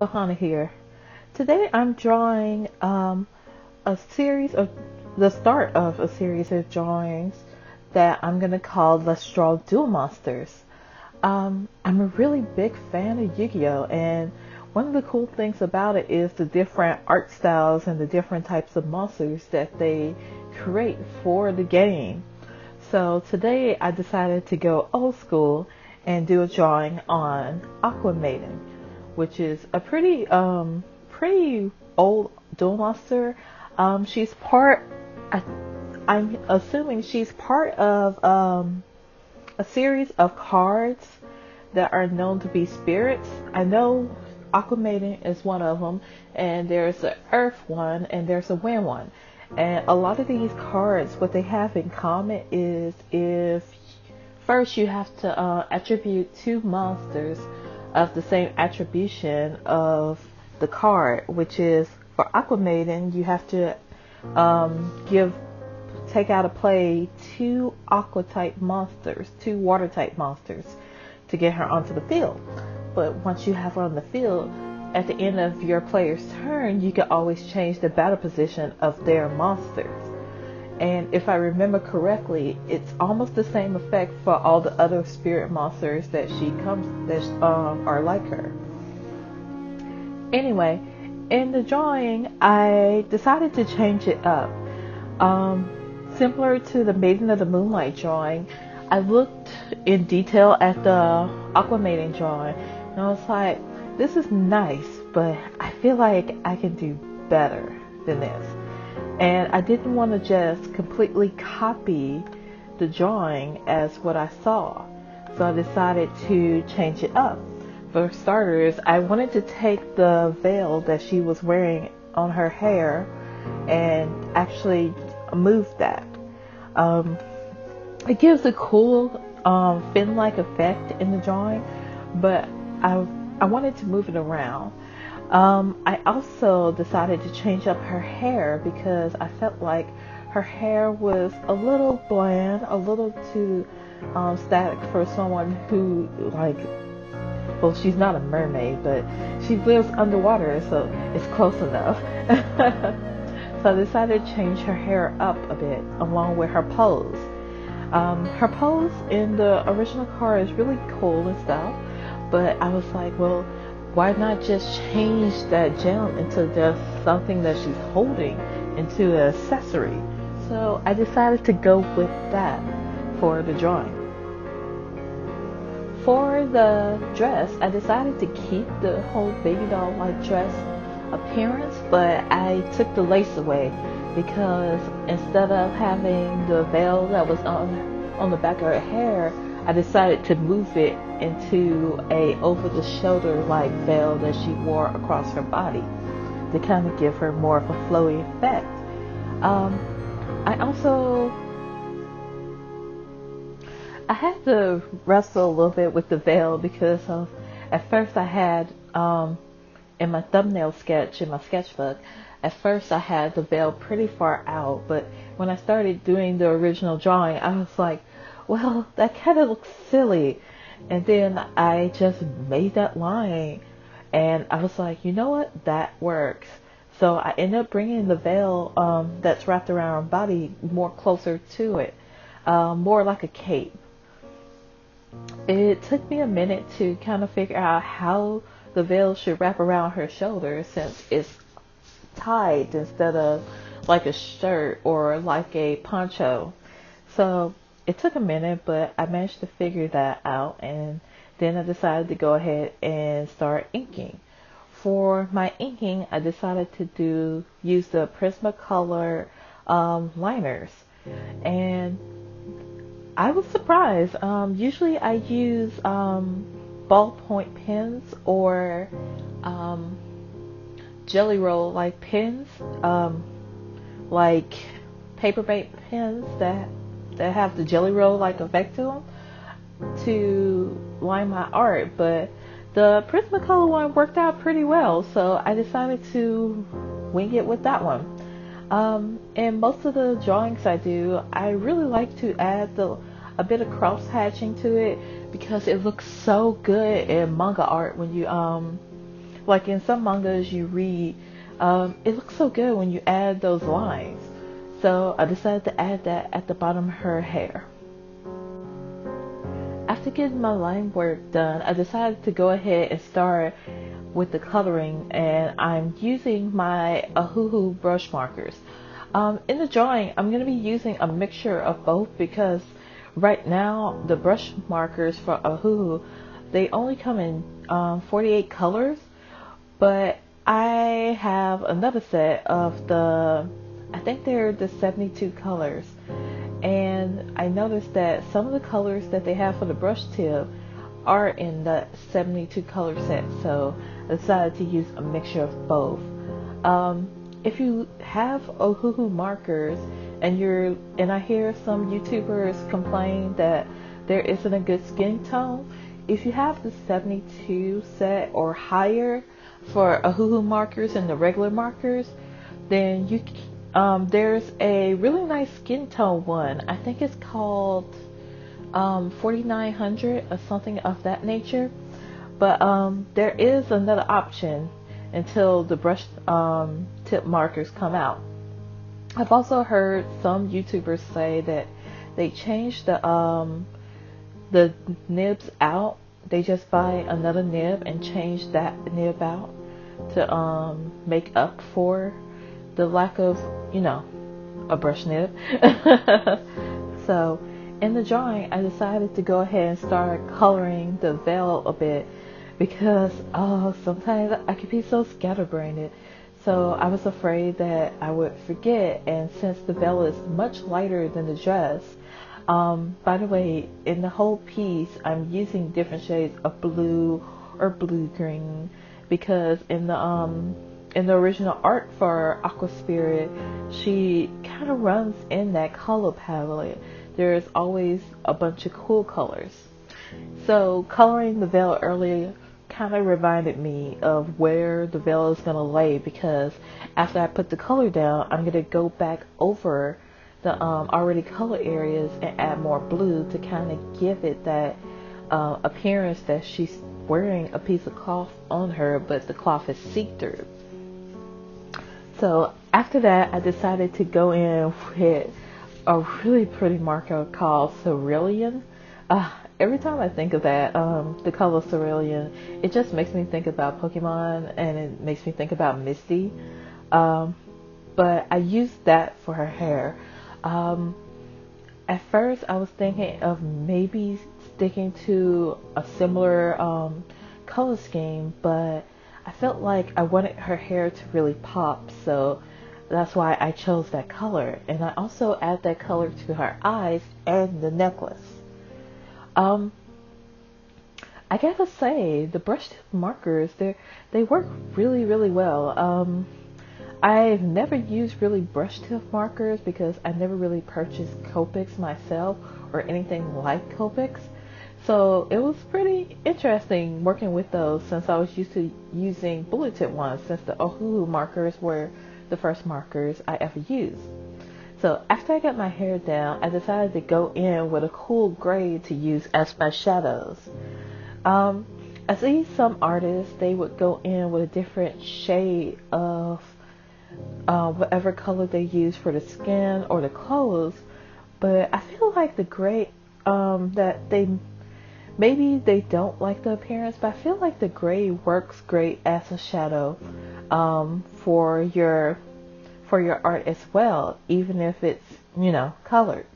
Ohuhu here. Today I'm drawing a series of the start of a series of drawings that I'm gonna call Let's Draw Duel Monsters. I'm a really big fan of Yu-Gi-Oh! And one of the cool things about it is the different art styles and the different types of monsters that they create for the game. So today I decided to go old school and do a drawing on Aqua Maiden, which is a pretty old duel monster. She's part. I'm assuming she's part of a series of cards that are known to be spirits. I know Aqua Maiden is one of them, and there's an Earth one, and there's a Wind one. And a lot of these cards, what they have in common is if first you have to attribute two monsters of the same attribution of the card, which is for Aqua Maiden, you have to take out of play two aqua type monsters, two water type monsters to get her onto the field. But once you have her on the field, at the end of your player's turn, you can always change the battle position of their monsters. And if I remember correctly, it's almost the same effect for all the other spirit monsters that are like her. Anyway, in the drawing, I decided to change it up. Similar to the Maiden of the Moonlight drawing, I looked in detail at the Aqua Maiden drawing, and I was like, this is nice, but I feel like I can do better than this. And I didn't want to just completely copy the drawing as what I saw. So I decided to change it up. For starters, I wanted to take the veil that she was wearing on her hair and actually move that. It gives a cool fin-like effect in the drawing, but I wanted to move it around. I also decided to change up her hair because I felt like her hair was a little bland, a little too static for someone who, well, she's not a mermaid, but she lives underwater, so it's close enough. So I decided to change her hair up a bit along with her pose. Her pose in the original card is really cool and stuff, but I was like, well, why not just change that gem into just something that she's holding, into an accessory? So I decided to go with that for the drawing. For the dress, I decided to keep the whole baby doll like dress appearance, but I took the lace away because instead of having the veil that was on the back of her hair, I decided to move it into a over-the-shoulder like veil that she wore across her body to kind of give her more of a flowy effect. I had to wrestle a little bit with the veil because at first I had in my thumbnail sketch in my sketchbook, at first I had the veil pretty far out, but when I started doing the original drawing, I was like, well, that kind of looks silly. And then I just made that line, and I was like, you know what, that works. So I ended up bringing the veil that's wrapped around her body more closer to it, more like a cape. It took me a minute to kind of figure out how the veil should wrap around her shoulders since it's tied instead of like a shirt or like a poncho. So it took a minute, but I managed to figure that out, and then I decided to go ahead and start inking. For my inking, I decided to use the Prismacolor liners, and I was surprised. Usually I use ballpoint pens or jelly roll like pens, like paperback pens that have the jelly roll like effect to them to line my art, but the Prismacolor one worked out pretty well, so I decided to wing it with that one. And most of the drawings I do, I really like to add a bit of cross hatching to it because it looks so good in manga art when you like in some mangas you read, it looks so good when you add those lines. So I decided to add that at the bottom of her hair. After getting my line work done, I decided to go ahead and start with the coloring, and I'm using my Ohuhu brush markers. In the drawing, I'm going to be using a mixture of both because right now the brush markers for Ohuhu, they only come in 48 colors, but I have another set of I think they're the 72 colors. And I noticed that some of the colors that they have for the brush tip are in the 72 color set, so I decided to use a mixture of both. If you have Ohuhu markers and I hear some YouTubers complain that there isn't a good skin tone, if you have the 72 set or higher for Ohuhu markers and the regular markers, then there's a really nice skin tone one. I think it's called 4900 or something of that nature. But there is another option until the brush tip markers come out. I've also heard some YouTubers say that they changed the nibs out. They just buy another nib and change that nib out to make up for the lack of, a brush nib. So in the drawing, I decided to go ahead and start coloring the veil a bit because sometimes I could be so scatterbrained. So I was afraid that I would forget, and since the veil is much lighter than the dress, by the way, in the whole piece I'm using different shades of blue or blue-green because in the original art for Aqua Spirit, she kind of runs in that color palette. There's always a bunch of cool colors. So coloring the veil earlier kind of reminded me of where the veil is going to lay, because after I put the color down, I'm going to go back over the already colored areas and add more blue to kind of give it that appearance that she's wearing a piece of cloth on her, but the cloth is see-through. So after that, I decided to go in with a really pretty marker called Cerulean. Every time I think of that, the color Cerulean, it just makes me think about Pokemon, and it makes me think about Misty. But I used that for her hair. At first, I was thinking of maybe sticking to a similar color scheme, but I felt like I wanted her hair to really pop, so that's why I chose that color. And I also add that color to her eyes and the necklace. I gotta say, the brush tip markers, they work really, really well. I've never used really brush tip markers because I never really purchased Copics myself or anything like Copics. So it was pretty interesting working with those since I was used to using bullet tip ones, since the Ohuhu markers were the first markers I ever used. So after I got my hair down, I decided to go in with a cool gray to use as my shadows. I see some artists, they would go in with a different shade of whatever color they use for the skin or the clothes, but I feel like the gray, maybe they don't like the appearance, but I feel like the gray works great as a shadow for your art as well, even if it's, colored.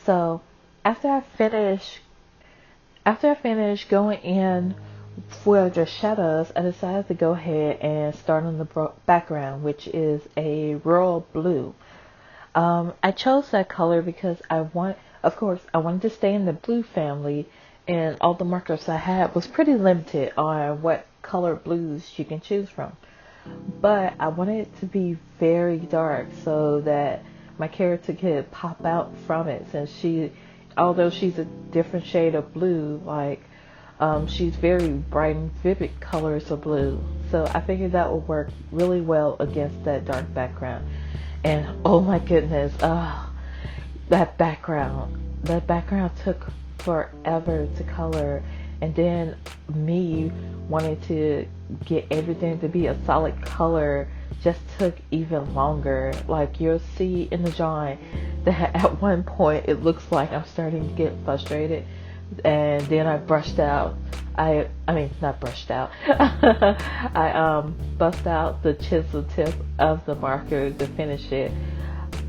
So after I finish going in for the shadows, I decided to go ahead and start on the background, which is a royal blue. I chose that color because I wanted to stay in the blue family, and all the markers I had was pretty limited on what color blues you can choose from. But I wanted it to be very dark so that my character could pop out from it, since although she's a different shade of blue, she's very bright and vivid colors of blue. So I figured that would work really well against that dark background. And oh my goodness, that background took forever to color. And then me wanting to get everything to be a solid color just took even longer. Like, you'll see in the drawing that at one point it looks like I'm starting to get frustrated, and then I brushed out. I mean, not brushed out. I bust out the chisel tip of the marker to finish it.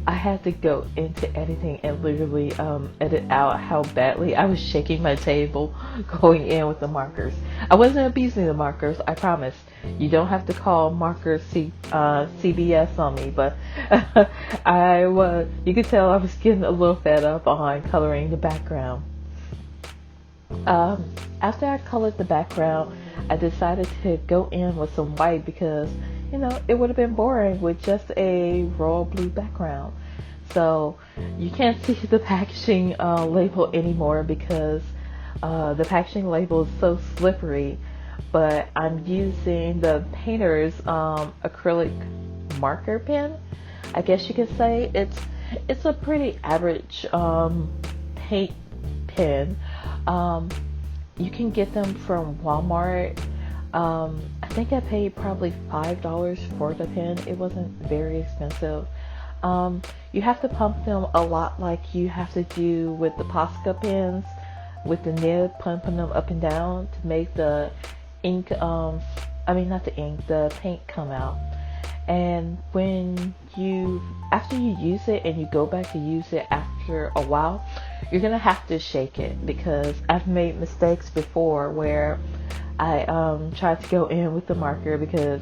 I had to go into editing and literally edit out how badly I was shaking my table going in with the markers. I wasn't abusing the markers, I promise. You don't have to call markers CBS on me, but you could tell I was getting a little fed up on coloring the background. After I colored the background, I decided to go in with some white because, you know, it would have been boring with just a royal blue background. So you can't see the packaging label anymore because the packaging label is so slippery, but I'm using the painter's acrylic marker pen. I guess you could say it's a pretty average paint pen. You can get them from Walmart. I think I paid probably $5 for the pen. It wasn't very expensive. You have to pump them a lot like you have to do with the Posca pens, with the nib, pumping them up and down to make the ink, the paint come out. And after you use it and you go back to use it after a while, you're gonna have to shake it, because I've made mistakes before where I tried to go in with the marker because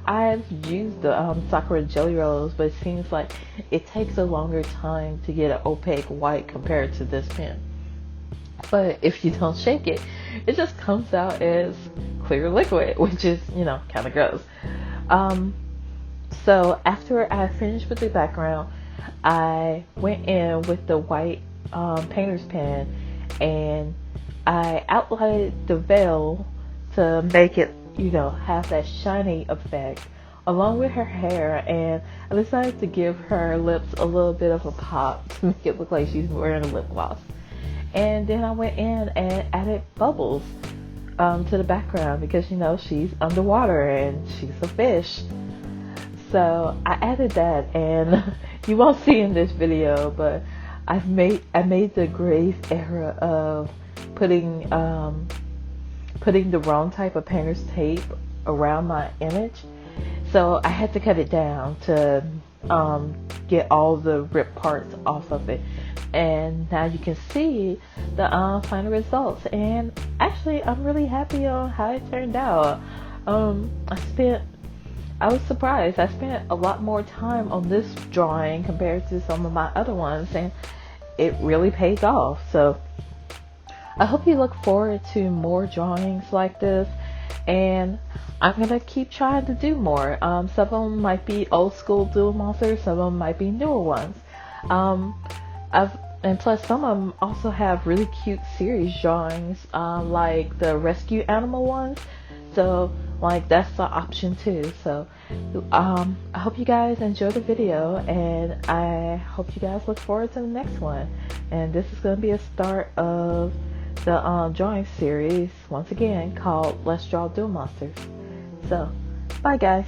I've used the Sakura Jelly Rolls, but it seems like it takes a longer time to get an opaque white compared to this pen. But if you don't shake it, it just comes out as clear liquid, which is, you know, kind of gross. So after I finished with the background, I went in with the white painter's pen and I outlined the veil to make it, you know, have that shiny effect along with her hair, and I decided to give her lips a little bit of a pop to make it look like she's wearing a lip gloss. And then I went in and added bubbles to the background because, you know, she's underwater and she's a fish. So I added that, and you won't see in this video, but I made the grave error of putting the wrong type of painter's tape around my image. So I had to cut it down to get all the ripped parts off of it. And now you can see the final results. And actually, I'm really happy on how it turned out. I was surprised. I spent a lot more time on this drawing compared to some of my other ones, and it really pays off. So I hope you look forward to more drawings like this, and I'm gonna keep trying to do more. Some of them might be old school dual monsters, some of them might be newer ones. And plus some of them also have really cute series drawings, like the rescue animal ones. So like that's the option too. So I hope you guys enjoy the video, and I hope you guys look forward to the next one. And this is going to be a start of the drawing series once again called Let's Draw Duel Monsters. So bye guys.